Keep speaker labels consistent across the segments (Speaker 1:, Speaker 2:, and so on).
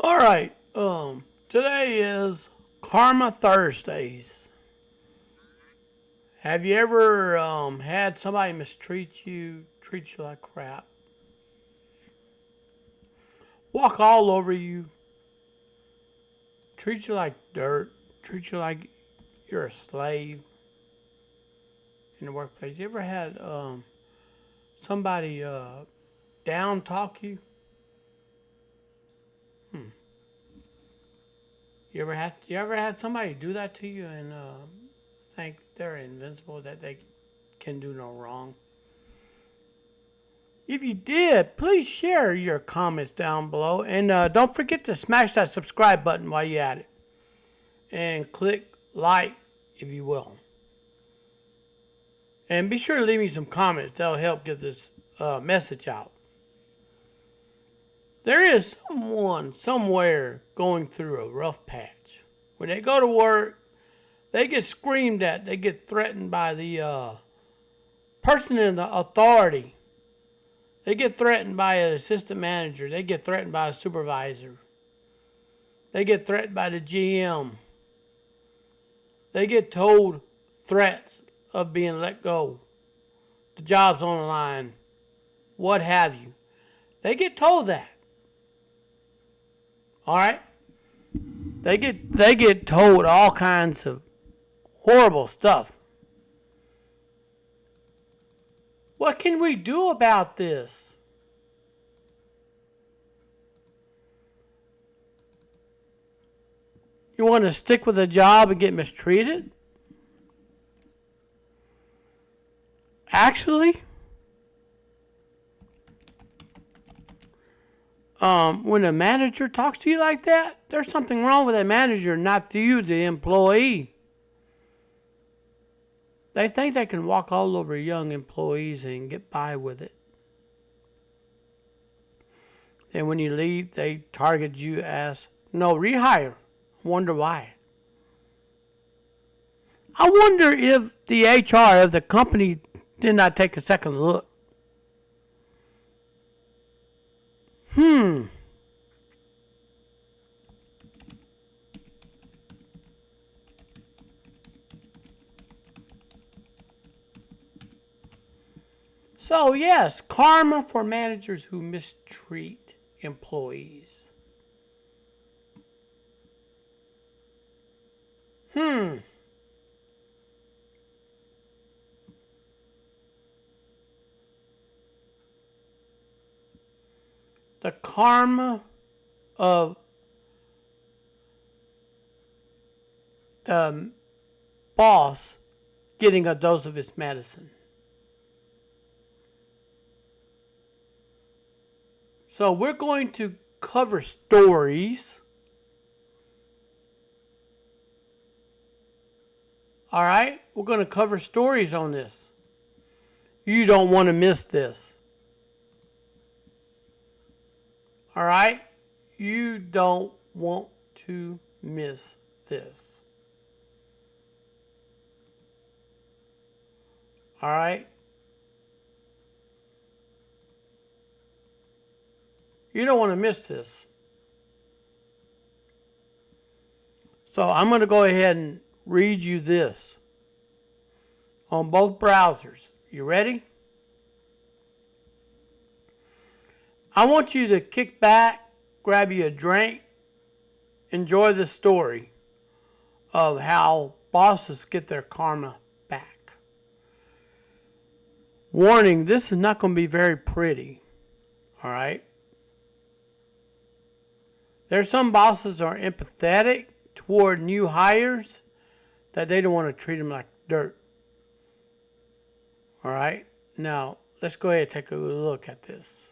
Speaker 1: All right. Today is Karma Thursdays. Have you ever had somebody mistreat you, treat you like crap, walk all over you, treat you like dirt, treat you like you're a slave in the workplace? You ever had somebody down talk you? You ever had somebody do that to you and think they're invincible, that they can do no wrong? If you did, please share your comments down below. And don't forget to smash that subscribe button while you're at it. And click like, if you will. And be sure to leave me some comments. That'll help get this message out. There is someone somewhere going through a rough patch. When they go to work, they get screamed at. They get threatened by the person in the authority. They get threatened by an assistant manager. They get threatened by a supervisor. They get threatened by the GM. They get told threats of being let go. The job's on the line. What have you. They get told that. All right? They get told all kinds of horrible stuff. What can we do about this? You want to stick with a job and get mistreated? Actually, when a manager talks to you like that, there's something wrong with that manager, not you, the employee. They think they can walk all over young employees and get by with it. Then when you leave, they target you as no rehire. Wonder why. I wonder if the HR of the company did not take a second look. So yes, karma for managers who mistreat employees. The karma of the boss getting a dose of his medicine. So we're going to cover stories. All right? We're going to cover stories on this. You don't want to miss this. All right? You don't want to miss this. All right? You don't want to miss this. So I'm going to go ahead and read you this on both browsers. You ready? I want you to kick back, grab you a drink, enjoy the story of how bosses get their karma back. Warning, this is not going to be very pretty. All right? There's some bosses that are empathetic toward new hires that they don't want to treat them like dirt. All right? Now, let's go ahead and take a look at this.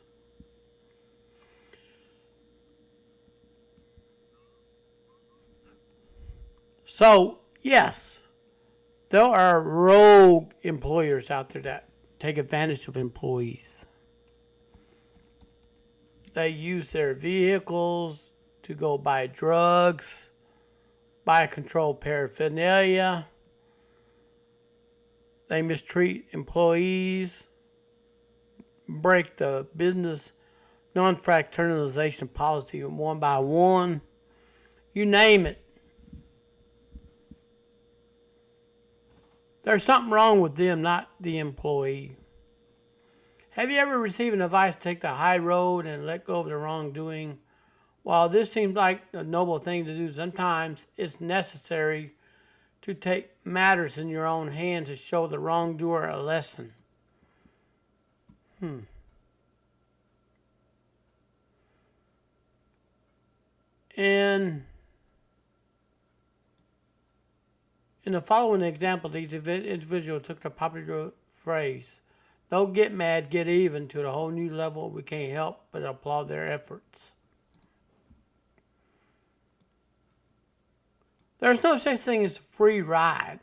Speaker 1: So, yes, there are rogue employers out there that take advantage of employees. They use their vehicles to go buy drugs, buy controlled paraphernalia. They mistreat employees, break the business non-fractionalization policy, one by one, you name it. There's something wrong with them, not the employee. Have you ever received an advice to take the high road and let go of the wrongdoing? While this seems like a noble thing to do, sometimes it's necessary to take matters in your own hands to show the wrongdoer a lesson. And in the following example, these individuals took the popular phrase, "Don't get mad, get even," to a whole new level. We can't help but applaud their efforts. There's no such thing as a free ride.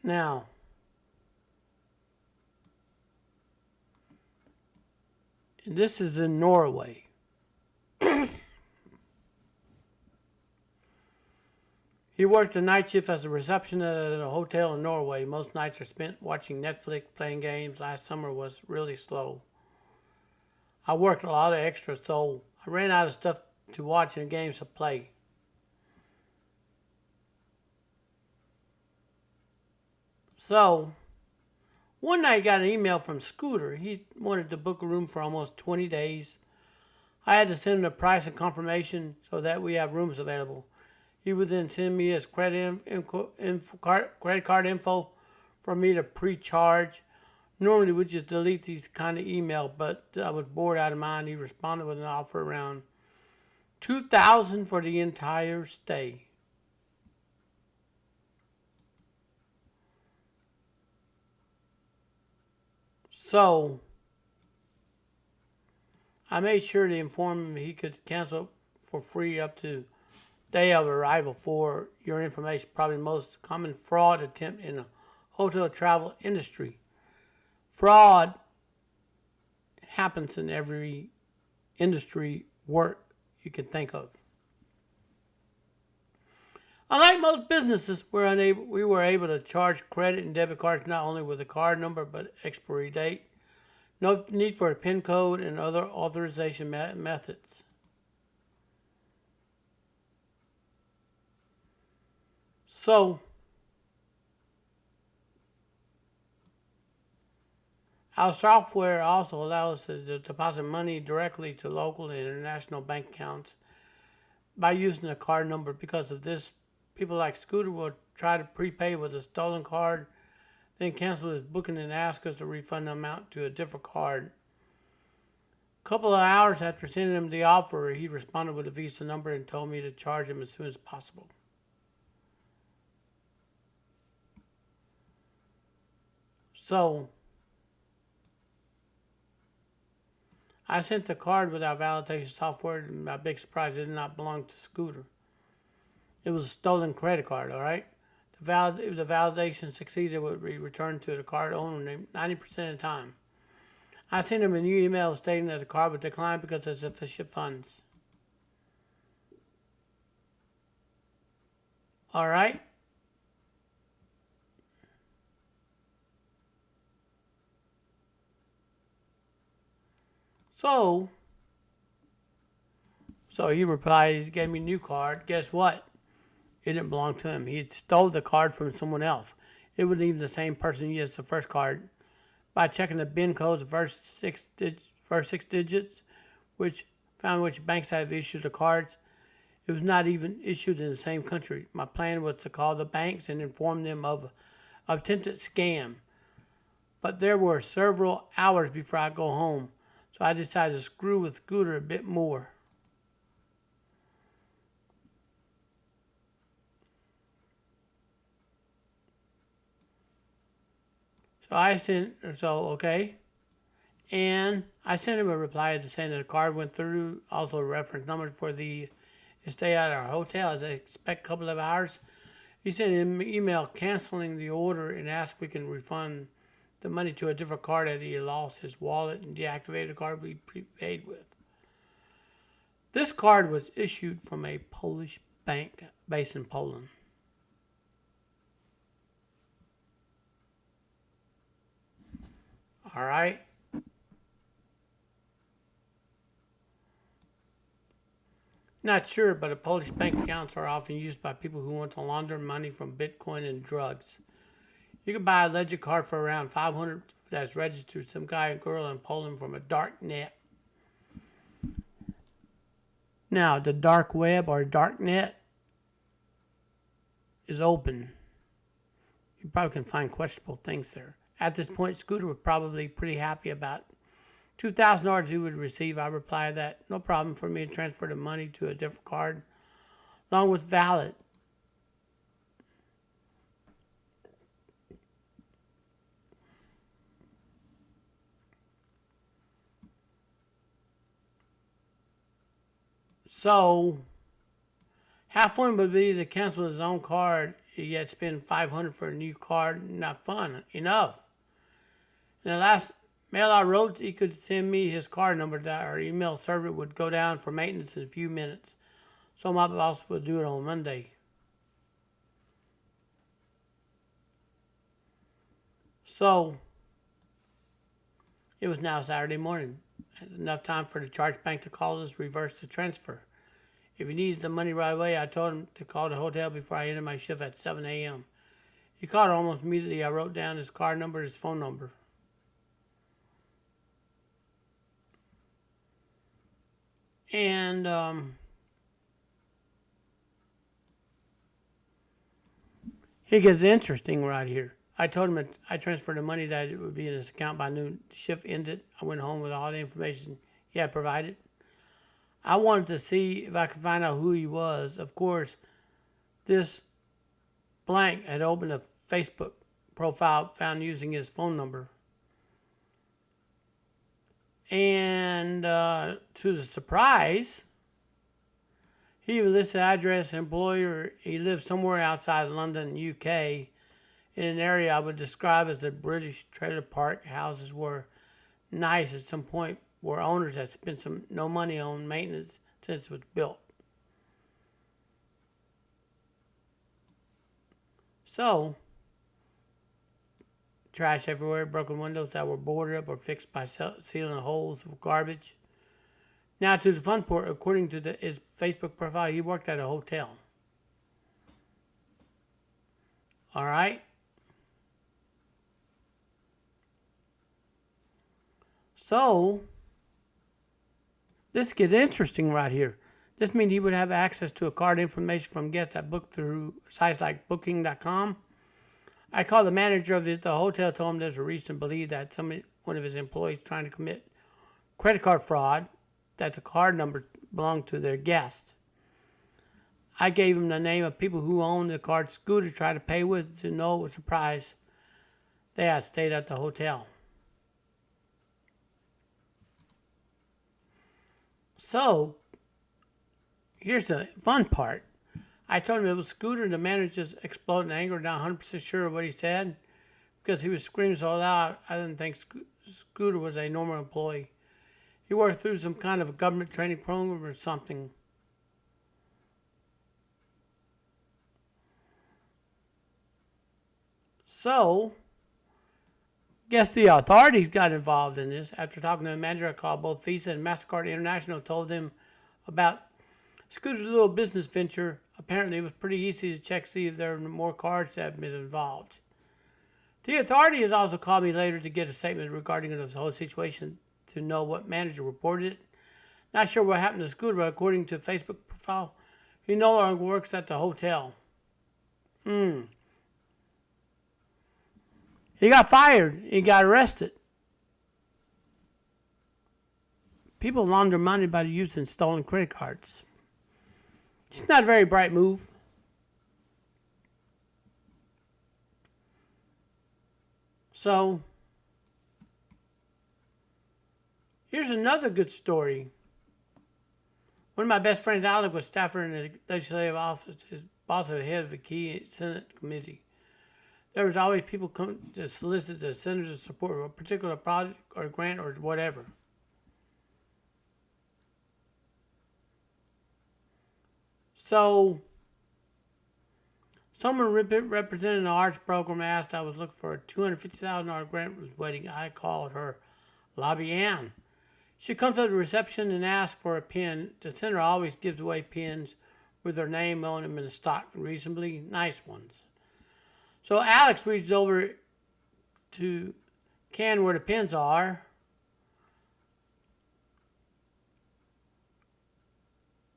Speaker 1: Now, this is in Norway. He worked a night shift as a receptionist at a hotel in Norway. Most nights are spent watching Netflix, playing games. Last summer was really slow. I worked a lot of extra, so I ran out of stuff to watch and games to play. So, one night I got an email from Scooter. He wanted to book a room for almost 20 days. I had to send him the price and confirmation so that we have rooms available. He would then send me his credit card info for me to pre-charge. Normally we just delete these kind of email, but I was bored out of mind. He responded with an offer around $2,000 for the entire stay. So I made sure to inform him he could cancel for free up to day of arrival. For your information, probably the most common fraud attempt in the hotel travel industry. Fraud happens in every industry work you can think of. Unlike most businesses, we were able to charge credit and debit cards not only with a card number but expiry date. No need for a PIN code and other authorization methods. So, our software also allows us to deposit money directly to local and international bank accounts by using a card number. Because of this, people like Scooter will try to prepay with a stolen card, then cancel his booking and ask us to refund the amount to a different card. A couple of hours after sending him the offer, he responded with a Visa number and told me to charge him as soon as possible. So, I sent the card with our validation software, and my big surprise, it did not belong to Scooter. It was a stolen credit card, all right? If the validation succeeded, it would be returned to the card owner 90% of the time. I sent him a new email stating that the card was declined because of insufficient funds. All right? So he replied, he gave me a new card. Guess what? It didn't belong to him. He had stole the card from someone else. It wasn't even the same person who used the first card. By checking the BIN codes, the first six digits, which found which banks have issued the cards, it was not even issued in the same country. My plan was to call the banks and inform them of an attempted scam. But there were several hours before I go home, so I decided to screw with Scooter a bit more. And I sent him a reply to saying that the card went through, also a reference number for the stay at our hotel. As I expect a couple of hours. He sent him an email canceling the order and asked if we can refund the money to a different card as he lost his wallet and deactivated the card we prepaid with. This card was issued from a Polish bank based in Poland. All right? Not sure, but Polish bank accounts are often used by people who want to launder money from Bitcoin and drugs. You can buy a ledger card for around 500 that's registered to some guy or girl in Poland from a dark net. Now, the dark web or dark net is open. You probably can find questionable things there. At this point, Scooter was probably pretty happy about $2,000 he would receive. I replied that no problem for me to transfer the money to a different card, along with valid. So, how fun would it be to cancel his own card, yet spend $500 for a new card? Not fun enough. And the last mail I wrote, he could send me his card number that our email server would go down for maintenance in a few minutes. So my boss would do it on Monday. So it was now Saturday morning. I had enough time for the charge bank to call us, reverse the transfer. If he needed the money right away, I told him to call the hotel before I ended my shift at 7 a.m. He called almost immediately. I wrote down his card number, his phone number. And it gets interesting right here. I told him that I transferred the money that it would be in his account by noon. The shift ended. I went home with all the information he had provided. I wanted to see if I could find out who he was. Of course, this blank had opened a Facebook profile found using his phone number. And to the surprise, he even listed address, employer. He lived somewhere outside London, UK, in an area I would describe as the British trailer park. Houses were nice at some point, where owners had spent no money on maintenance since it was built. So, trash everywhere, broken windows that were boarded up or fixed by sealing holes with garbage. Now to the fun part, according to his Facebook profile, he worked at a hotel. All right? So, this gets interesting right here. This means he would have access to a card information from guests that book through sites like booking.com. I called the manager of the hotel, told him there's a reason to believe that one of his employees trying to commit credit card fraud, that the card number belonged to their guest. I gave him the name of people who owned the card Scooter tried to pay with. To no surprise, they had stayed at the hotel. So, here's the fun part. I told him it was Scooter, and the manager just exploded in anger, not 100% sure of what he said, because he was screaming so loud, I didn't think Scooter was a normal employee. He worked through some kind of a government training program or something. So, guess the authorities got involved in this. After talking to the manager, I called both Visa and MasterCard International, told them about Scooter's little business venture. Apparently, it was pretty easy to check, see if there were more cards that had been involved. The authorities also called me later to get a statement regarding this whole situation to know what manager reported it. Not sure what happened to Scooter, but according to Facebook profile, he no longer works at the hotel. He got fired. He got arrested. People launder money by using stolen credit cards. It's not a very bright move. So, here's another good story. One of my best friends, Alec, was staffer in the legislative office. His boss was the head of the key Senate committee. There was always people come to solicit the senator's support for a particular project or grant or whatever. So Someone representing the arts program asked I was looking for a $250,000 grant was waiting. I called her Lobby Ann. She comes to the reception and asks for a pen. The center always gives away pens with their name on them in the stock, reasonably nice ones. So Alex reaches over to Ken where the pens are.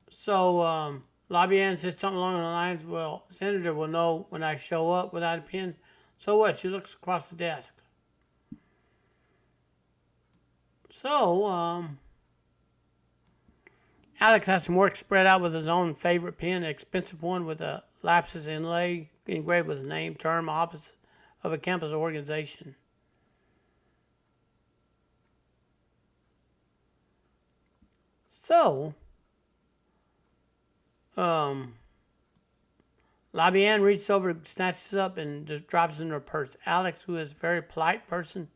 Speaker 1: So Lobby Ann said something along the lines, well, Senator will know when I show up without a pen. So what? She looks across the desk. So, Alex has some work spread out with his own favorite pen, an expensive one with a lapis inlay engraved with his name, term, office of a campus organization. So, Lobby Ann reaches over, snatches it up, and just drops it in her purse. Alex, who is a very polite person,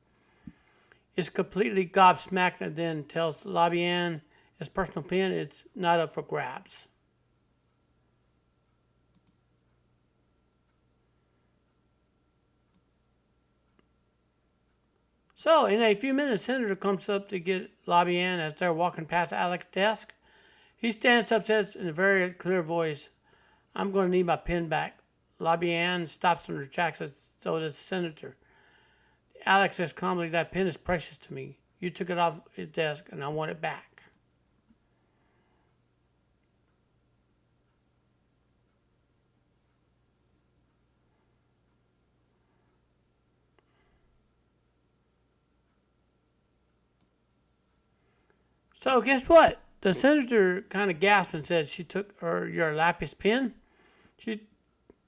Speaker 1: is completely gobsmacked and then tells Lobby Ann his personal pen, it's not up for grabs. So, in a few minutes, Senator comes up to get Lobby Ann as they're walking past Alex's desk. He stands up, says in a very clear voice, I'm going to need my pen back. Lobby Ann stops and retracts it, so does the senator. Alex says calmly, that pen is precious to me. You took it off his desk, and I want it back. So guess what? The senator kind of gasped and said she took your lapis pen.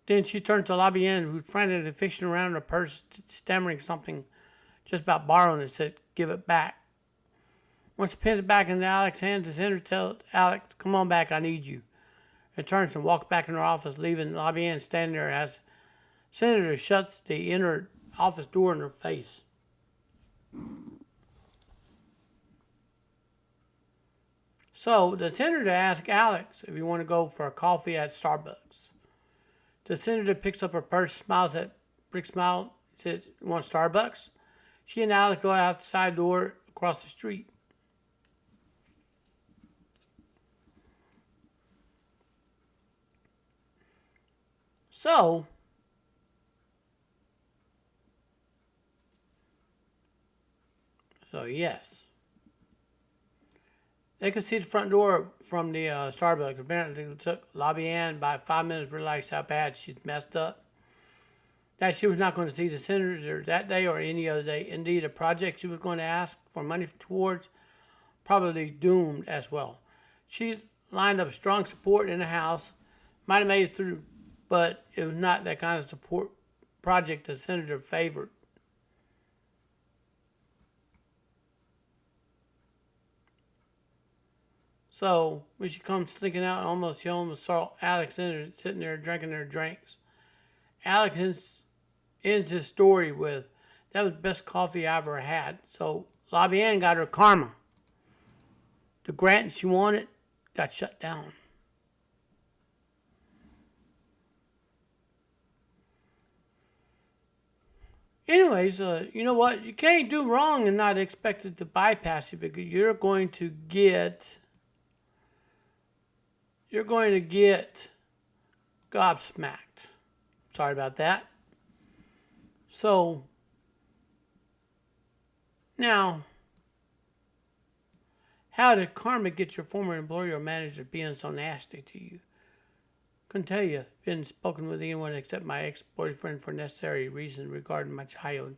Speaker 1: Then she turned to Lobby Ann, who's frantically fishing around in her purse, stammering something just about borrowing it, said, give it back. Once the pen's back in Alex's hands, the senator tells Alex, come on back, I need you. And turns and walks back in her office, leaving Lobby Ann standing there as Senator shuts the inner office door in her face. So the senator asks Alex if you want to go for a coffee at Starbucks. The senator picks up her purse, smiles at Brick Smile, says, you want Starbucks? She and Alex go out the side door across the street. So yes. They could see the front door from the Starbucks. Apparently, it took Lobby Ann by 5 minutes to realize how bad she'd messed up. That she was not going to see the senator that day or any other day. Indeed, a project she was going to ask for money towards probably doomed as well. She lined up strong support in the House, might have made it through, but it was not that kind of support project the senator favored. So when she comes sneaking out, she almost saw Alex sitting there drinking their drinks. Alex ends his story with, that was the best coffee I ever had. So Lobby Ann got her karma. The grant she wanted got shut down. Anyways, you know what? You can't do wrong and not expect it to bypass you, because you're going to get gobsmacked. Sorry about that. So, now, how did karma get your former employer or manager being so nasty to you? Couldn't tell you. Been spoken with anyone except my ex-boyfriend for necessary reason regarding my child.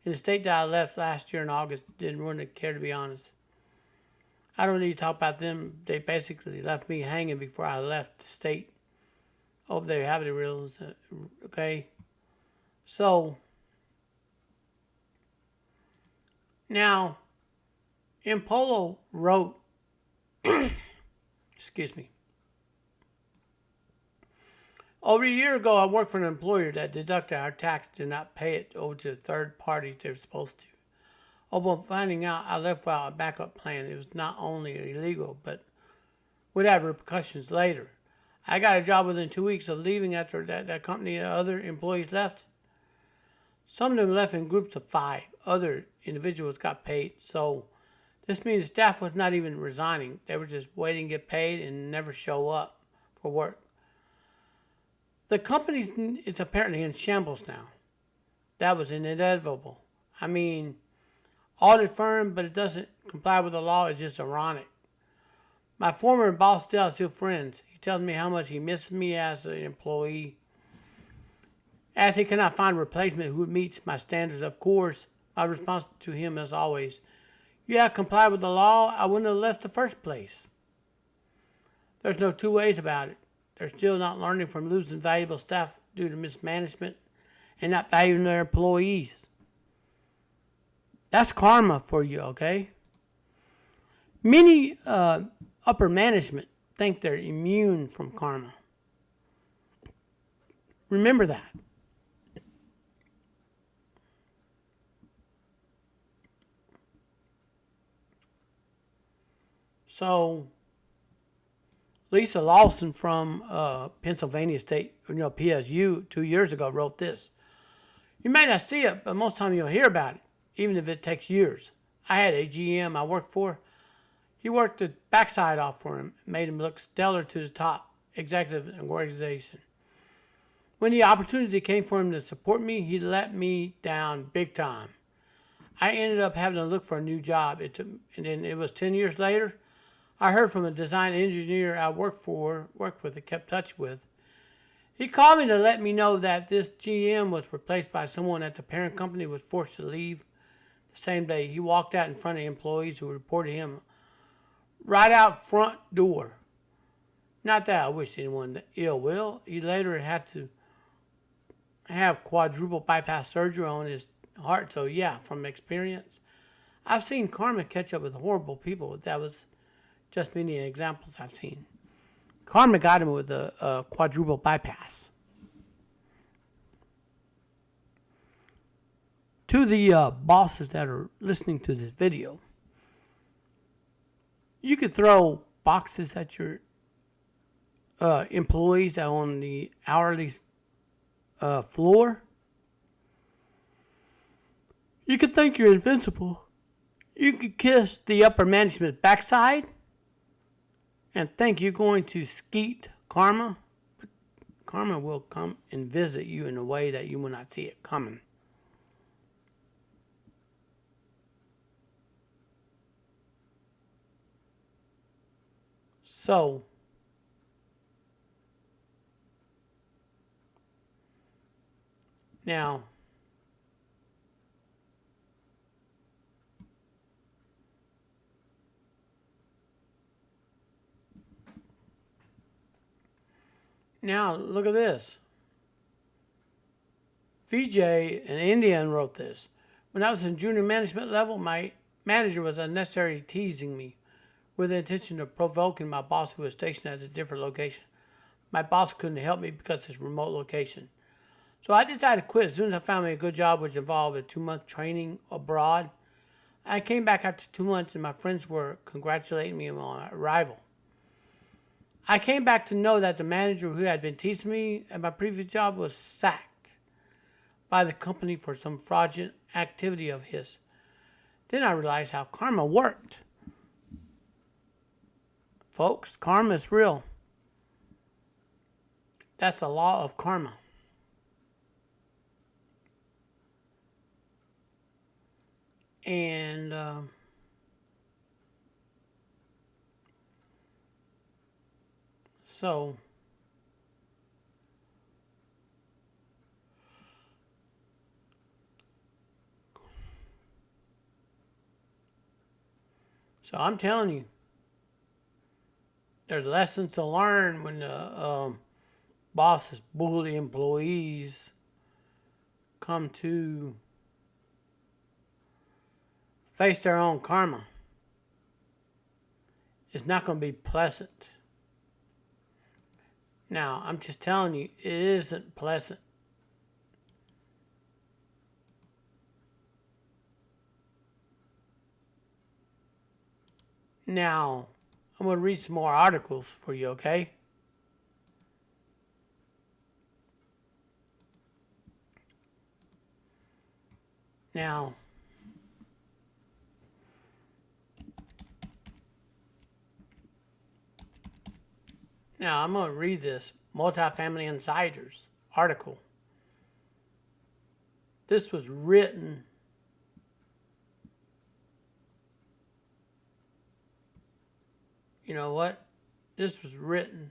Speaker 1: In the state that I left last year in August, didn't really care, to be honest. I don't need to talk about them. They basically left me hanging before I left the state. Hope they have the reels. Okay. So, now, Impolo wrote, excuse me. Over a year ago, I worked for an employer that deducted our tax, did not pay it over to a third party they were supposed to. Upon finding out, I left without a backup plan. It was not only illegal, but would have repercussions later. I got a job within 2 weeks of leaving after that company and other employees left. Some of them left in groups of 5. Other individuals got paid. So this means the staff was not even resigning. They were just waiting to get paid and never show up for work. The company is apparently in shambles now. That was inevitable. I mean, audit firm, but it doesn't comply with the law. It's just ironic. My former boss still friends. He tells me how much he misses me as an employee. As he cannot find a replacement who meets my standards, of course, my response to him is always, you have complied with the law, I wouldn't have left the first place. There's no two ways about it. They're still not learning from losing valuable staff due to mismanagement and not valuing their employees. That's karma for you, okay? Many upper management think they're immune from karma. Remember that. So, Lisa Lawson from Pennsylvania State, PSU, 2 years ago wrote this. You may not see it, but most time you'll hear about it, even if it takes years. I had a GM I worked for. He worked the backside off for him, made him look stellar to the top executive in the organization. When the opportunity came for him to support me, he let me down big time. I ended up having to look for a new job. And then it was 10 years later, I heard from a design engineer I worked with and kept touch with. He called me to let me know that this GM was replaced by someone at the parent company was forced to leave the same day. He walked out in front of employees who reported him right out front door. Not that I wish anyone ill will. He later had to have quadruple bypass surgery on his heart. So yeah, from experience, I've seen karma catch up with horrible people. That was just many examples I've seen. Karma got him with a quadruple bypass. To the bosses that are listening to this video, you could throw boxes at your employees that are on the hourly floor. You could think you're invincible. You could kiss the upper management backside and think you're going to skeet karma, but karma will come and visit you in a way that you will not see it coming. So, now, look at this. VJ, an Indian, wrote this. When I was in junior management level, my manager was unnecessarily teasing me with the intention of provoking my boss who was stationed at a different location. My boss couldn't help me because of his remote location. So I decided to quit as soon as I found me a good job which involved a 2-month training abroad. I came back after 2 months and my friends were congratulating me on my arrival. I came back to know that the manager who had been teasing me at my previous job was sacked by the company for some fraudulent activity of his. Then I realized how karma worked. Folks, karma is real. That's the law of karma. And so I'm telling you, there's lessons to learn when the bosses bully employees come to face their own karma. It's not going to be pleasant. Now, I'm just telling you, it isn't pleasant. Now, I'm going to read some more articles for you, okay? Now, I'm going to read this Multifamily Insiders article. This was written you know what? This was written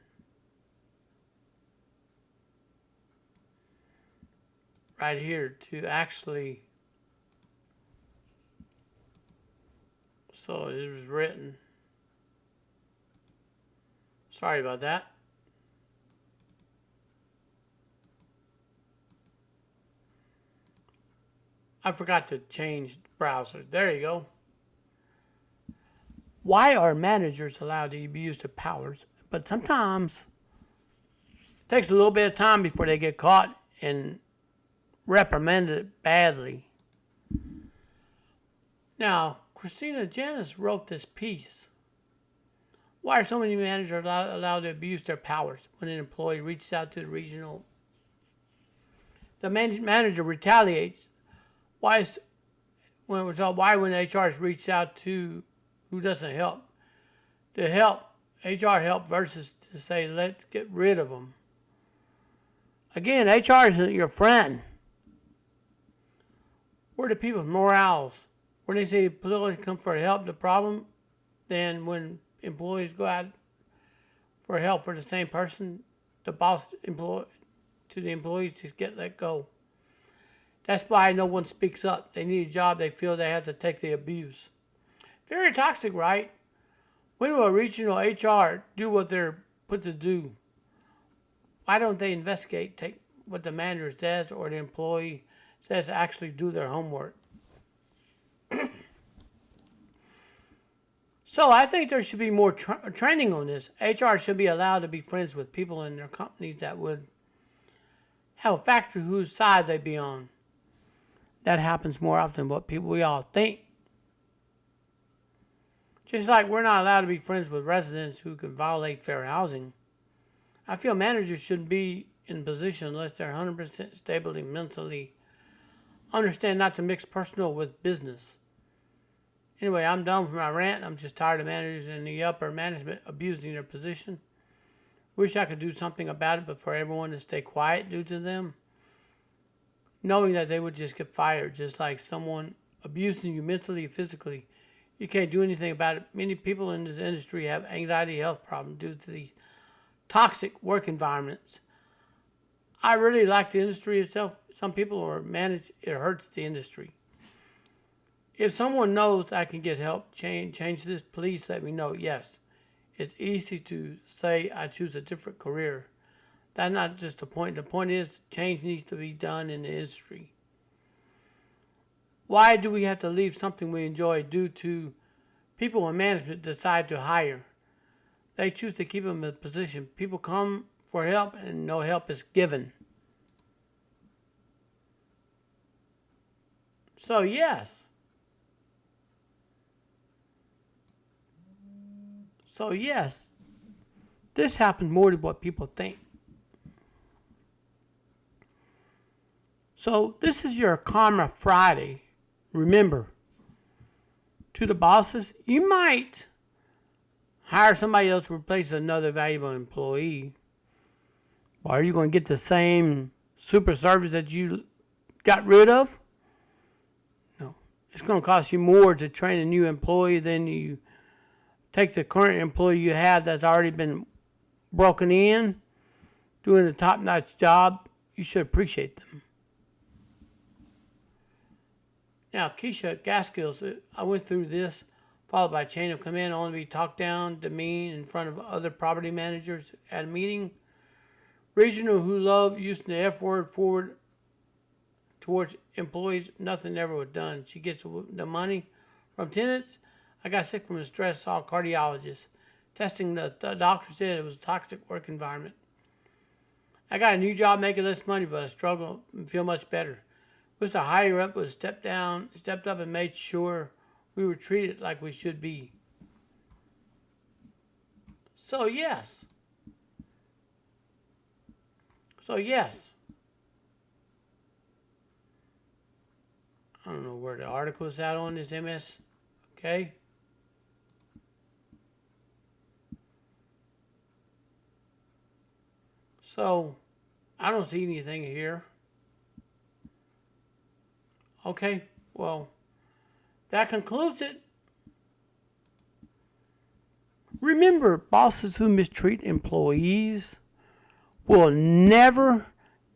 Speaker 1: right here to actually, so it was written, sorry about that. I forgot to change the browser. There you go. Why are managers allowed to abuse their powers? But sometimes it takes a little bit of time before they get caught and reprimanded badly. Now, Christina Janice wrote this piece. Why are so many managers allowed to abuse their powers when an employee reaches out to the regional? The manager retaliates. Why when HR has reached out to who doesn't help? To help, HR help versus to say, let's get rid of them. Again, HR isn't your friend. Where do people's morals? When they say employees come for help, the problem, then when employees go out for help for the same person, the boss to the employees just get let go. That's why no one speaks up. They need a job. They feel they have to take the abuse. Very toxic, right? When will a regional HR do what they're put to do? Why don't they investigate, take what the manager says or the employee says, actually do their homework? So I think there should be more training on this. HR should be allowed to be friends with people in their companies that would have a factor whose side they be on. That happens more often than what we all think. Just like we're not allowed to be friends with residents who can violate fair housing. I feel managers shouldn't be in position unless they're 100% stable and mentally understand not to mix personal with business. Anyway, I'm done with my rant. I'm just tired of managers in the upper management abusing their position. Wish I could do something about it, but for everyone to stay quiet due to them, knowing that they would just get fired, just like someone abusing you mentally, physically. You can't do anything about it. Many people in this industry have anxiety health problems due to the toxic work environments. I really like the industry itself. Some people are managed, it hurts the industry. If someone knows I can get help, change this, please let me know. Yes, it's easy to say I choose a different career. That's not just the point. The point is change needs to be done in the industry. Why do we have to leave something we enjoy due to people in management decide to hire? They choose to keep them in a position. People come for help and no help is given. So yes, this happens more than what people think. So this is your Karma Friday. Remember, to the bosses, you might hire somebody else to replace another valuable employee. But are you going to get the same super service that you got rid of? No. It's going to cost you more to train a new employee than you take the current employee you have that's already been broken in, doing a top-notch job. You should appreciate them. Now, Keisha Gaskills, I went through this, followed by a chain of command, only to be talked down, demeaned in front of other property managers at a meeting. Regional who love using the F word forward towards employees, nothing ever was done. She gets the money from tenants. I got sick from the stress, saw a cardiologist. Testing, the doctor said it was a toxic work environment. I got a new job making less money, but I struggle and feel much better. Wish the higher up would stepped up and made sure we were treated like we should be. So yes. I don't know where the article is at on this MS. Okay. So, I don't see anything here. Okay, well, that concludes it. Remember, bosses who mistreat employees will never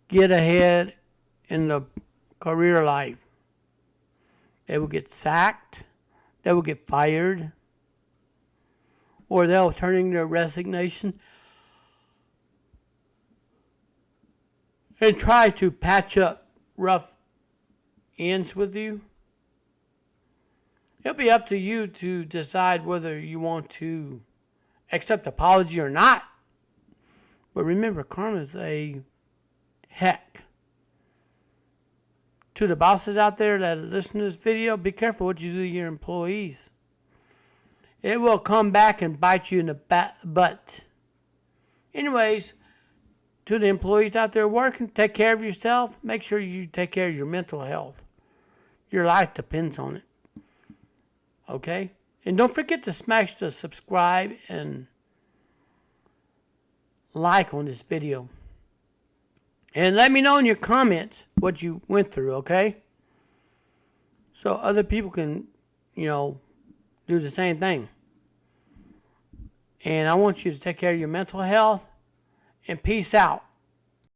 Speaker 1: get ahead in the career life. They will get sacked, they will get fired, or they'll turn in their resignation and try to patch up rough ends with you. It'll be up to you to decide whether you want to accept apology or not. But remember, karma is a heck. To the bosses out there that listen to this video, be careful what you do to your employees. It will come back and bite you in the butt. Anyways, to the employees out there working, take care of yourself. Make sure you take care of your mental health. Your life depends on it. Okay? And don't forget to smash the subscribe and like on this video. And let me know in your comments what you went through, okay? So other people can, do the same thing. And I want you to take care of your mental health. And peace out.